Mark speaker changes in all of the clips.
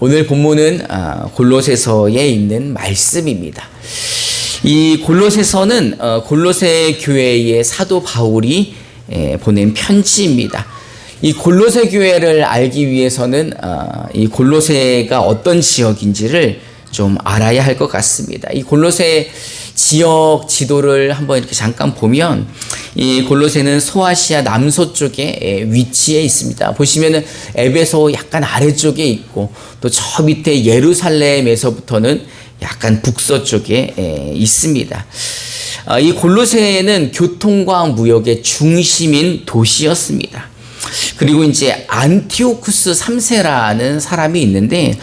Speaker 1: 오늘 본문은 골로새서에 있는 말씀입니다. 이 골로새서는 골로새 교회의 사도 바울이 보낸 편지입니다. 이 골로새 교회를 알기 위해서는 이 골로새가 어떤 지역인지를 좀 알아야 할 것 같습니다. 이 골로새 지역 지도를 한번 이렇게 잠깐 보면 이 골로새는 소아시아 남서쪽에 위치해 있습니다. 보시면은 에베소 약간 아래쪽에 있고 또 저 밑에 예루살렘에서부터는 약간 북서쪽에 있습니다. 이 골로새는 교통과 무역의 중심인 도시였습니다. 그리고 이제 안티오쿠스 3세라는 사람이 있는데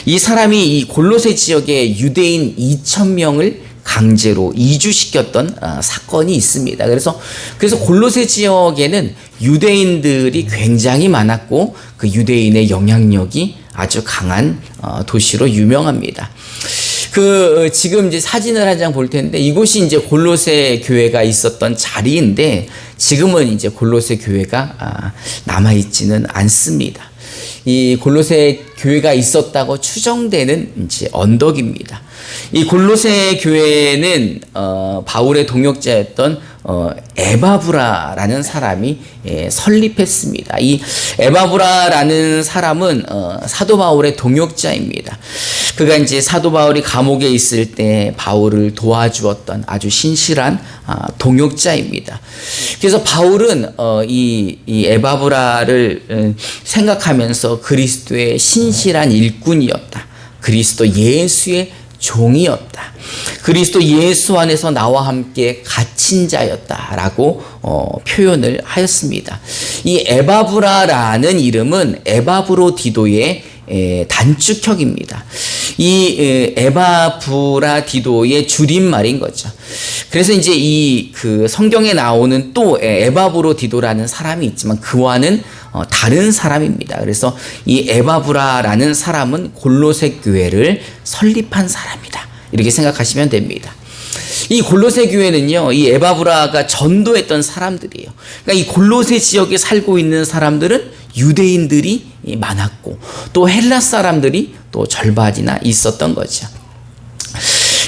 Speaker 1: 이 사람이 이 골로새 지역에 유대인 2,000명을 강제로 이주시켰던 사건이 있습니다. 그래서 골로새 지역에는 유대인들이 굉장히 많았고 그 유대인의 영향력이 아주 강한 도시로 유명합니다. 지금 이제 사진을 한 장 볼 텐데 이곳이 이제 골로새 교회가 있었던 자리인데 지금은 이제 골로새 교회가 남아있지는 않습니다. 이 골로새 교회가 있었다고 추정되는 이제 언덕입니다. 이 골로새 교회는 바울의 동역자였던 에바브라라는 사람이 설립했습니다. 이 에바브라라는 사람은 사도 바울의 동역자입니다. 그가 이제 사도 바울이 감옥에 있을 때 바울을 도와주었던 아주 신실한 동역자입니다. 그래서 바울은 이 에바브라를 생각하면서 그리스도의 신실한 일꾼이었다. 그리스도 예수의 종이었다. 그리스도 예수 안에서 나와 함께 갇힌 자였다라고 표현을 하였습니다. 이 에바브라라는 이름은 에바브로디도의 단축형입니다. 이 에바브라디도의 줄임말인 거죠. 그래서 이제 그 성경에 나오는 또 에바브로디도라는 사람이 있지만 그와는 다른 사람입니다. 그래서 이 에바브라라는 사람은 골로새 교회를 설립한 사람이다. 이렇게 생각하시면 됩니다. 이 골로새 교회는요, 이 에바브라가 전도했던 사람들이에요. 그러니까 이 골로새 지역에 살고 있는 사람들은 유대인들이 많았고 또 헬라 사람들이 또 절반이나 있었던 거죠.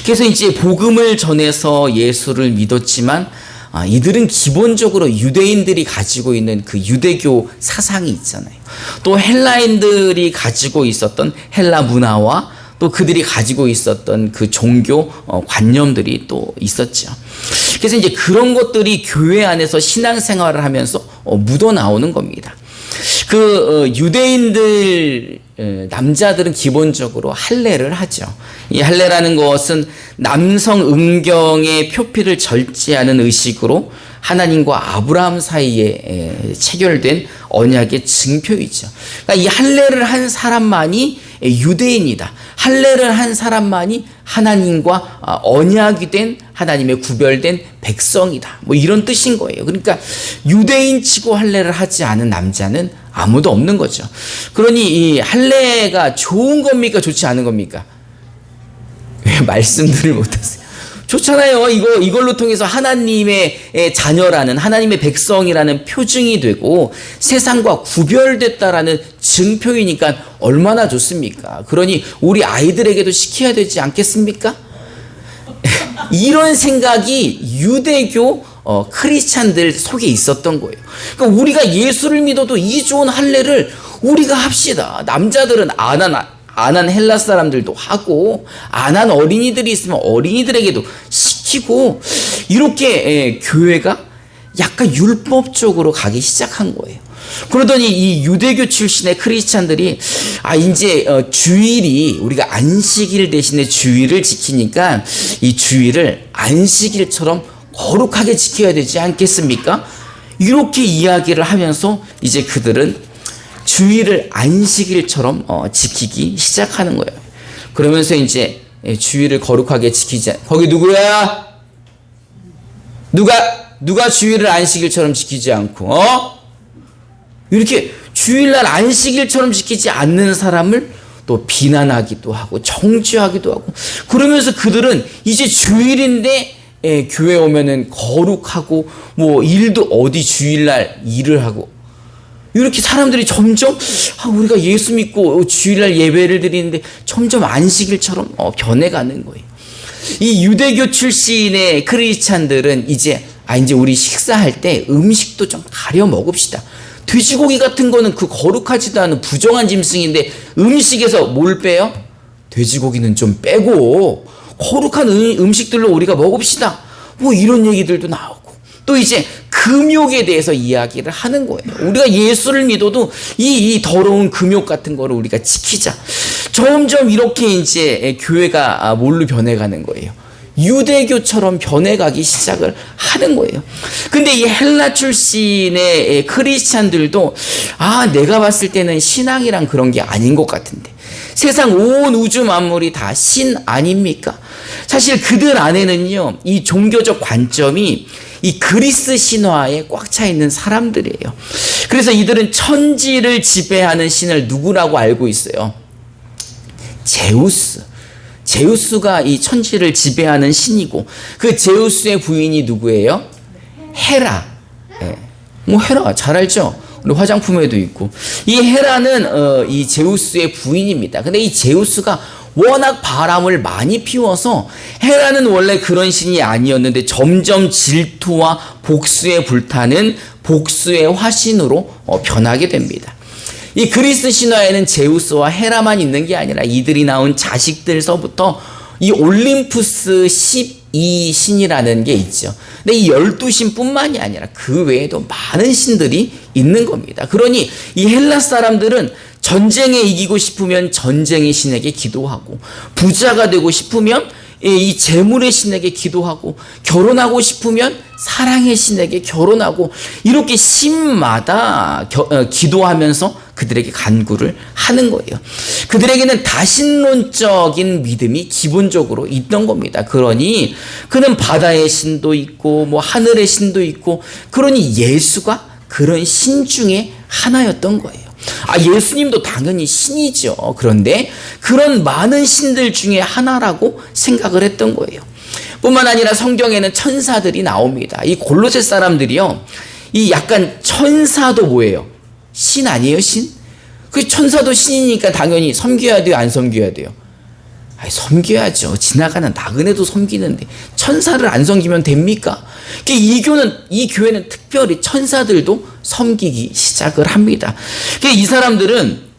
Speaker 1: 그래서 이제 복음을 전해서 예수를 믿었지만 이들은 기본적으로 유대인들이 가지고 있는 그 유대교 사상이 있잖아요. 또 헬라인들이 가지고 있었던 헬라 문화와 또 그들이 가지고 있었던 그 종교 관념들이 또 있었죠. 그래서 이제 그런 것들이 교회 안에서 신앙생활을 하면서 묻어나오는 겁니다. 유대인들 남자들은 기본적으로 할례를 하죠. 이 할례라는 것은 남성 음경의 표피를 절제하는 의식으로 하나님과 아브라함 사이에 체결된 언약의 증표이죠. 그러니까 이 할례를 한 사람만이 유대인이다. 할례를 한 사람만이 하나님과 언약이 된 하나님의 구별된 백성이다. 뭐 이런 뜻인 거예요. 그러니까 유대인치고 할례를 하지 않은 남자는 아무도 없는 거죠. 그러니 이 할례가 좋은 겁니까? 좋지 않은 겁니까? 왜 말씀들을 못하세요? 좋잖아요. 이걸로 통해서 하나님의 자녀라는 하나님의 백성이라는 표징이 되고 세상과 구별됐다라는 증표이니까 얼마나 좋습니까? 그러니 우리 아이들에게도 시켜야 되지 않겠습니까? 이런 생각이 유대교 크리스찬들 속에 있었던 거예요. 그러니까 우리가 예수를 믿어도 이 좋은 할례를 우리가 합시다. 남자들은 안 한 헬라 사람들도 하고 안 한 어린이들이 있으면 어린이들에게도 시키고 이렇게 교회가 약간 율법적으로 가기 시작한 거예요. 그러더니 이 유대교 출신의 크리스찬들이 이제 주일이 우리가 안식일 대신에 주일을 지키니까 이 주일을 안식일처럼 거룩하게 지켜야 되지 않겠습니까? 이렇게 이야기를 하면서 이제 그들은 주일을 안식일처럼 지키기 시작하는 거예요. 그러면서 이제 주일을 거룩하게 지키지 거기 누구야? 누가 주일을 안식일처럼 지키지 않고 이렇게 주일날 안식일처럼 지키지 않는 사람을 또 비난하기도 하고 정죄하기도 하고 그러면서 그들은 이제 주일인데 교회 오면은 거룩하고 뭐 일도 어디 주일날 일을 하고 이렇게 사람들이 점점 우리가 예수 믿고 주일날 예배를 드리는데 점점 안식일처럼 변해가는 거예요. 이 유대교 출신의 크리스찬들은 이제 우리 식사할 때 음식도 좀 가려 먹읍시다. 돼지고기 같은 거는 그 거룩하지도 않은 부정한 짐승인데 음식에서 뭘 빼요? 돼지고기는 좀 빼고 거룩한 음식들로 우리가 먹읍시다. 뭐 이런 얘기들도 나오고, 또 이제 금욕에 대해서 이야기를 하는 거예요. 우리가 예수를 믿어도 이 더러운 금욕 같은 거를 우리가 지키자. 점점 이렇게 이제 교회가 뭘로 변해가는 거예요? 유대교처럼 변해가기 시작을 하는 거예요. 근데 이 헬라 출신의 크리스찬들도 내가 봤을 때는 신앙이란 그런 게 아닌 것 같은데, 세상 온 우주 만물이 다 신 아닙니까? 사실 그들 안에는요, 이 종교적 관점이 이 그리스 신화에 꽉 차 있는 사람들이에요. 그래서 이들은 천지를 지배하는 신을 누구라고 알고 있어요? 제우스가 이 천지를 지배하는 신이고, 그 제우스의 부인이 누구예요? 헤라. 헤라 잘 알죠? 우리 화장품에도 있고. 이 헤라는 이 제우스의 부인입니다. 근데 이 제우스가 워낙 바람을 많이 피워서 헤라는 원래 그런 신이 아니었는데 점점 질투와 복수에 불타는 복수의 화신으로 변하게 됩니다. 이 그리스 신화에는 제우스와 헤라만 있는 게 아니라 이들이 낳은 자식들서부터 이 올림푸스 12신이라는 게 있죠. 근데 이 12신뿐만이 아니라 그 외에도 많은 신들이 있는 겁니다. 그러니 이 헬라 사람들은 전쟁에 이기고 싶으면 전쟁의 신에게 기도하고, 부자가 되고 싶으면 이 재물의 신에게 기도하고, 결혼하고 싶으면 사랑의 신에게 결혼하고, 이렇게 신마다 기도하면서 그들에게 간구를 하는 거예요. 그들에게는 다신론적인 믿음이 기본적으로 있던 겁니다. 그러니 그는 바다의 신도 있고 하늘의 신도 있고, 그러니 예수가 그런 신 중에 하나였던 거예요. 예수님도 당연히 신이죠. 그런데 그런 많은 신들 중에 하나라고 생각을 했던 거예요. 뿐만 아니라 성경에는 천사들이 나옵니다. 이 골로새 사람들이요, 이 약간 천사도 뭐예요? 신 아니에요, 신? 그 천사도 신이니까 당연히 섬겨야 돼요, 안 섬겨야 돼요? 섬겨야죠. 지나가는 나그네도 섬기는데 천사를 안 섬기면 됩니까? 이 교회는 특별히 천사들도 섬기기 시작을 합니다. 이 사람들은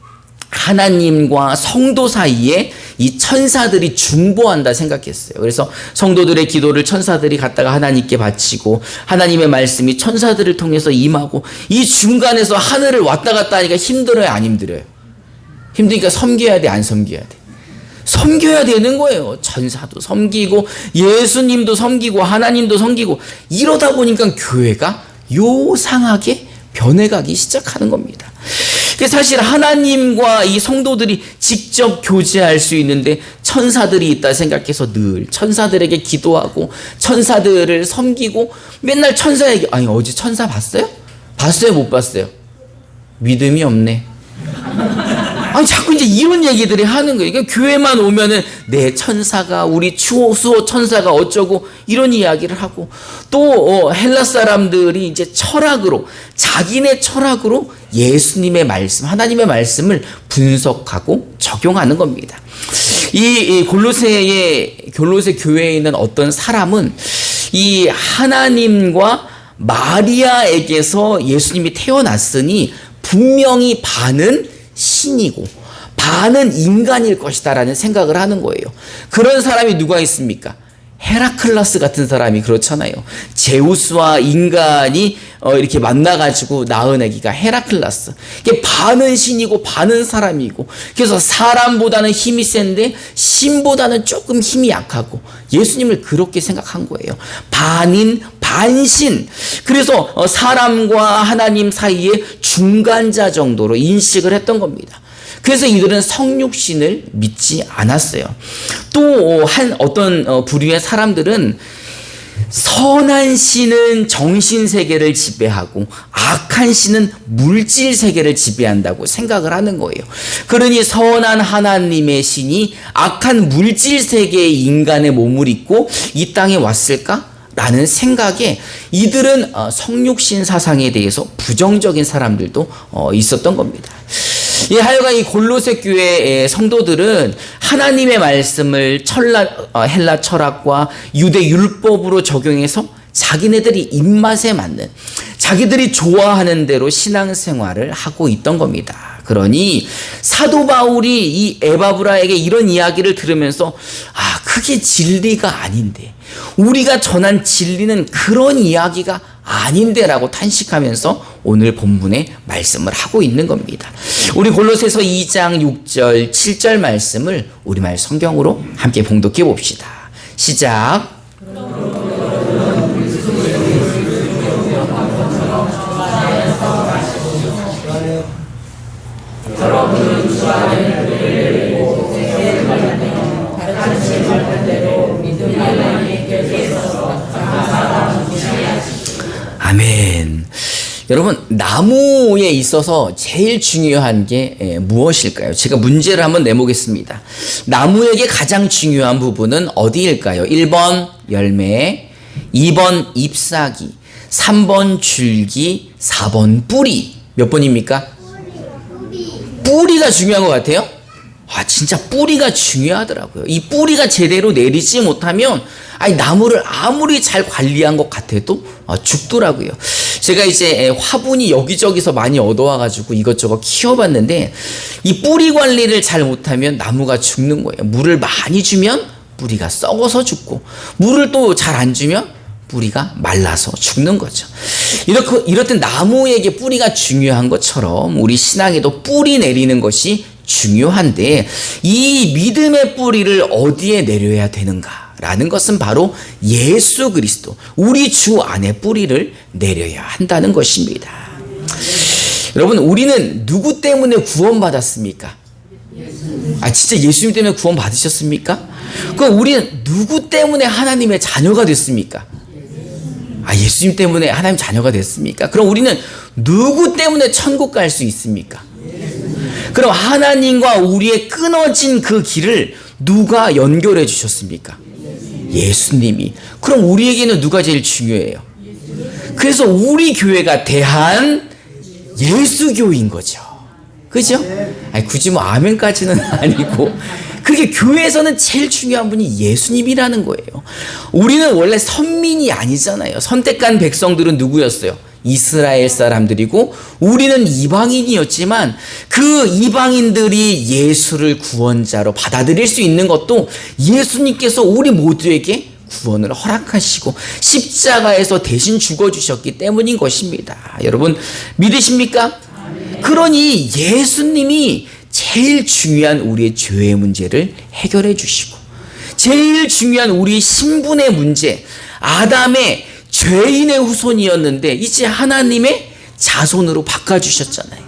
Speaker 1: 하나님과 성도 사이에 이 천사들이 중보한다 생각했어요. 그래서 성도들의 기도를 천사들이 갖다가 하나님께 바치고, 하나님의 말씀이 천사들을 통해서 임하고, 이 중간에서 하늘을 왔다 갔다 하니까 힘들어요, 안 힘들어요? 힘드니까 섬겨야 돼, 안 섬겨야 돼? 섬겨야 되는 거예요. 천사도 섬기고 예수님도 섬기고 하나님도 섬기고, 이러다 보니까 교회가 요상하게 변해가기 시작하는 겁니다. 사실 하나님과 이 성도들이 직접 교제할 수 있는데 천사들이 있다 생각해서 늘 천사들에게 기도하고 천사들을 섬기고, 맨날 천사에게 어제 천사 봤어요? 봤어요, 못 봤어요? 믿음이 없네. 자꾸 이제 이런 얘기들이 하는 거예요. 그러니까 교회만 오면은 내 천사가, 우리 수호 천사가 어쩌고 이런 이야기를 하고, 또 헬라 사람들이 이제 철학으로, 자기네 철학으로 예수님의 말씀, 하나님의 말씀을 분석하고 적용하는 겁니다. 이 골로새 교회에 있는 어떤 사람은 이 하나님과 마리아에게서 예수님이 태어났으니 분명히 반은 신이고 반은 인간일 것이다라는 생각을 하는 거예요. 그런 사람이 누가 있습니까? 헤라클라스 같은 사람이 그렇잖아요. 제우스와 인간이 이렇게 만나가지고 낳은 아기가 헤라클라스. 이게 반은 신이고 반은 사람이고, 그래서 사람보다는 힘이 센데 신보다는 조금 힘이 약하고, 예수님을 그렇게 생각한 거예요. 반인 반신. 그래서 사람과 하나님 사이에 중간자 정도로 인식을 했던 겁니다. 그래서 이들은 성육신을 믿지 않았어요. 또 어떤 부류의 사람들은 선한 신은 정신 세계를 지배하고 악한 신은 물질 세계를 지배한다고 생각을 하는 거예요. 그러니 선한 하나님의 신이 악한 물질 세계의 인간의 몸을 입고 이 땅에 왔을까? 라는 생각에 이들은 성육신 사상에 대해서 부정적인 사람들도 있었던 겁니다. 하여간 이 골로새 교회의 성도들은 하나님의 말씀을 헬라 철학과 유대 율법으로 적용해서 자기네들이 입맛에 맞는, 자기들이 좋아하는 대로 신앙생활을 하고 있던 겁니다. 그러니 사도 바울이 이 에바브라에게 이런 이야기를 들으면서 그게 진리가 아닌데, 우리가 전한 진리는 그런 이야기가 아닌데 라고 탄식하면서 오늘 본문의 말씀을 하고 있는 겁니다. 우리 골로새서 2장 6절 7절 말씀을 우리말 성경으로 함께 봉독해 봅시다. 시작. 아멘. 여러분, 나무에 있어서 제일 중요한 게 무엇일까요? 제가 문제를 한번 내보겠습니다. 나무에게 가장 중요한 부분은 어디일까요? 1번 열매, 2번 잎사귀, 3번 줄기, 4번 뿌리. 몇 번입니까? 뿌리가 중요한 것 같아요? 진짜 뿌리가 중요하더라고요. 이 뿌리가 제대로 내리지 못하면 나무를 아무리 잘 관리한 것 같아도 죽더라고요. 제가 이제 화분이 여기저기서 많이 얻어와가지고 이것저것 키워봤는데 이 뿌리 관리를 잘 못하면 나무가 죽는 거예요. 물을 많이 주면 뿌리가 썩어서 죽고, 물을 또 잘 안 주면 뿌리가 말라서 죽는 거죠. 이렇듯 나무에게 뿌리가 중요한 것처럼 우리 신앙에도 뿌리 내리는 것이 중요한데, 이 믿음의 뿌리를 어디에 내려야 되는가 라는 것은 바로 예수 그리스도, 우리 주 안에 뿌리를 내려야 한다는 것입니다. 여러분, 우리는 누구 때문에 구원받았습니까? 진짜 예수님 때문에 구원 받으셨습니까? 그럼 우리는 누구 때문에 하나님의 자녀가 됐습니까? 예수님 때문에 하나님 자녀가 됐습니까? 그럼 우리는 누구 때문에 천국 갈 수 있습니까? 그럼 하나님과 우리의 끊어진 그 길을 누가 연결해 주셨습니까? 예수님이. 그럼 우리에게는 누가 제일 중요해요? 그래서 우리 교회가 대한 예수교인 거죠. 그죠? 굳이 아멘까지는 아니고, 그게 교회에서는 제일 중요한 분이 예수님이라는 거예요. 우리는 원래 선민이 아니잖아요. 선택한 백성들은 누구였어요? 이스라엘 사람들이고, 우리는 이방인이었지만 그 이방인들이 예수를 구원자로 받아들일 수 있는 것도 예수님께서 우리 모두에게 구원을 허락하시고 십자가에서 대신 죽어주셨기 때문인 것입니다. 여러분, 믿으십니까? 그러니 예수님이 제일 중요한 우리의 죄의 문제를 해결해 주시고, 제일 중요한 우리 신분의 문제, 아담의 죄인의 후손이었는데 이제 하나님의 자손으로 바꿔주셨잖아요.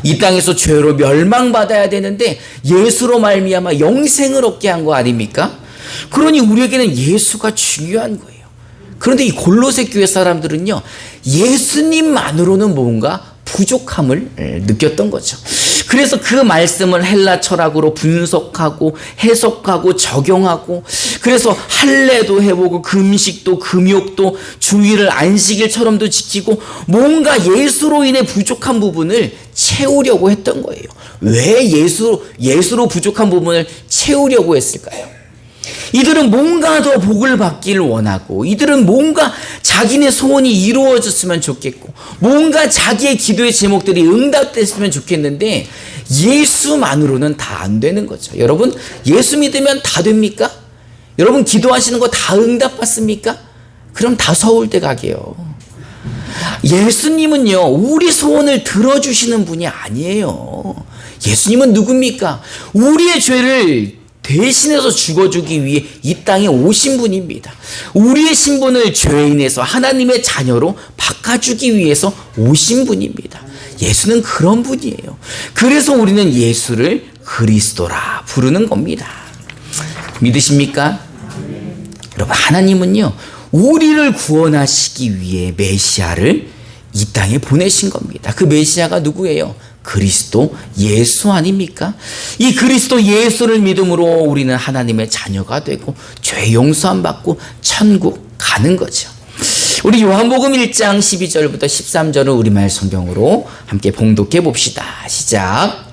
Speaker 1: 이 땅에서 죄로 멸망받아야 되는데 예수로 말미암아 영생을 얻게 한 거 아닙니까? 그러니 우리에게는 예수가 중요한 거예요. 그런데 이 골로새 교회 사람들은요, 예수님만으로는 뭔가 부족함을 느꼈던 거죠. 그래서 그 말씀을 헬라 철학으로 분석하고 해석하고 적용하고, 그래서 할례도 해보고 금식도 금욕도 주일을 안식일처럼도 지키고 뭔가 예수로 인해 부족한 부분을 채우려고 했던 거예요. 왜 예수로 부족한 부분을 채우려고 했을까요? 이들은 뭔가 더 복을 받기를 원하고, 이들은 뭔가 자기네 소원이 이루어졌으면 좋겠고, 뭔가 자기의 기도의 제목들이 응답됐으면 좋겠는데 예수만으로는 다 안 되는 거죠. 여러분, 예수 믿으면 다 됩니까? 여러분, 기도하시는 거 다 응답받습니까? 그럼 다 서울대 가게요. 예수님은요, 우리 소원을 들어주시는 분이 아니에요. 예수님은 누굽니까? 우리의 죄를 대신해서 죽어주기 위해 이 땅에 오신 분입니다. 우리의 신분을 죄인에서 하나님의 자녀로 바꿔주기 위해서 오신 분입니다. 예수는 그런 분이에요. 그래서 우리는 예수를 그리스도라 부르는 겁니다. 믿으십니까? 여러분, 하나님은요, 우리를 구원하시기 위해 메시아를 이 땅에 보내신 겁니다. 그 메시아가 누구예요? 그리스도 예수 아닙니까? 이 그리스도 예수를 믿음으로 우리는 하나님의 자녀가 되고 죄 용서함 받고 천국 가는 거죠. 우리 요한복음 1장 12절부터 13절을 우리말 성경으로 함께 봉독해 봅시다. 시작.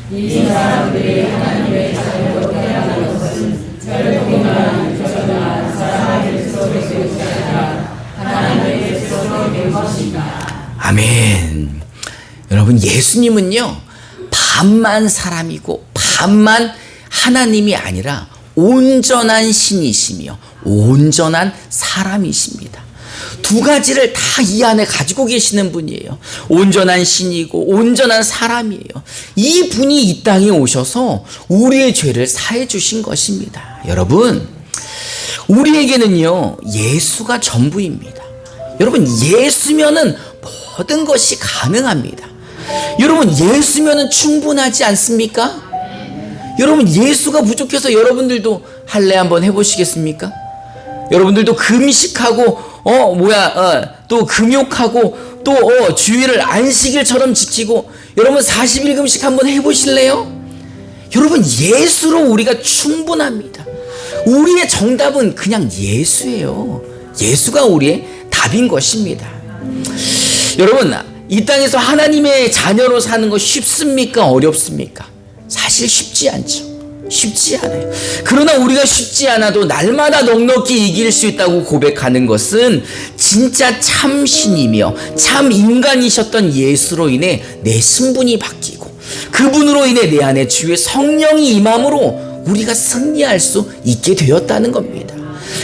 Speaker 2: 이 사람들이 하나님의 자녀로 태어난 것은 혈통이나 유전이나 사람의 뜻으로 된 것이 아니라 하나님의 뜻으로 된 것이다.
Speaker 1: 아멘. 여러분, 예수님은요 반만 사람이고 반만 하나님이 아니라 온전한 신이시며 온전한 사람이십니다. 두 가지를 다 이 안에 가지고 계시는 분이에요. 온전한 신이고 온전한 사람이에요. 이 분이 이 땅에 오셔서 우리의 죄를 사해 주신 것입니다. 여러분, 우리에게는요 예수가 전부입니다. 여러분, 예수면은 모든 것이 가능합니다. 여러분, 예수면은 충분하지 않습니까? 여러분, 예수가 부족해서 여러분들도 할례 한번 해보시겠습니까? 여러분들도 금식하고 또 금욕하고 또 주일을 안식일처럼 지키고 여러분 40일 금식 한번 해보실래요? 여러분, 예수로 우리가 충분합니다. 우리의 정답은 그냥 예수예요. 예수가 우리의 답인 것입니다. 여러분, 이 땅에서 하나님의 자녀로 사는 거 쉽습니까? 어렵습니까? 사실 쉽지 않죠. 쉽지 않아요. 그러나 우리가 쉽지 않아도 날마다 넉넉히 이길 수 있다고 고백하는 것은 진짜 참 신이며 참 인간이셨던 예수로 인해 내 신분이 바뀌고 그분으로 인해 내 안에 주의 성령이 임함으로 우리가 승리할 수 있게 되었다는 겁니다.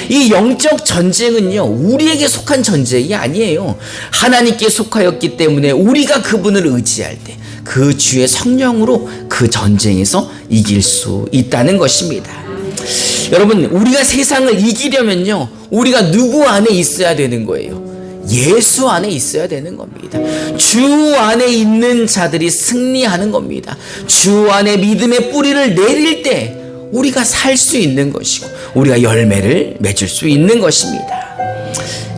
Speaker 1: 이 영적 전쟁은요 우리에게 속한 전쟁이 아니에요. 하나님께 속하였기 때문에 우리가 그분을 의지할 때 그 주의 성령으로 그 전쟁에서 이길 수 있다는 것입니다. 여러분, 우리가 세상을 이기려면요 우리가 누구 안에 있어야 되는 거예요? 예수 안에 있어야 되는 겁니다. 주 안에 있는 자들이 승리하는 겁니다. 주 안에 믿음의 뿌리를 내릴 때 우리가 살 수 있는 것이고 우리가 열매를 맺을 수 있는 것입니다.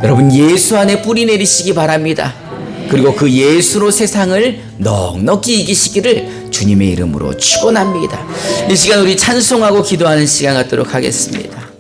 Speaker 1: 여러분, 예수 안에 뿌리 내리시기 바랍니다. 그리고 그 예수로 세상을 넉넉히 이기시기를 주님의 이름으로 축원합니다. 이 시간 우리 찬송하고 기도하는 시간 갖도록 하겠습니다.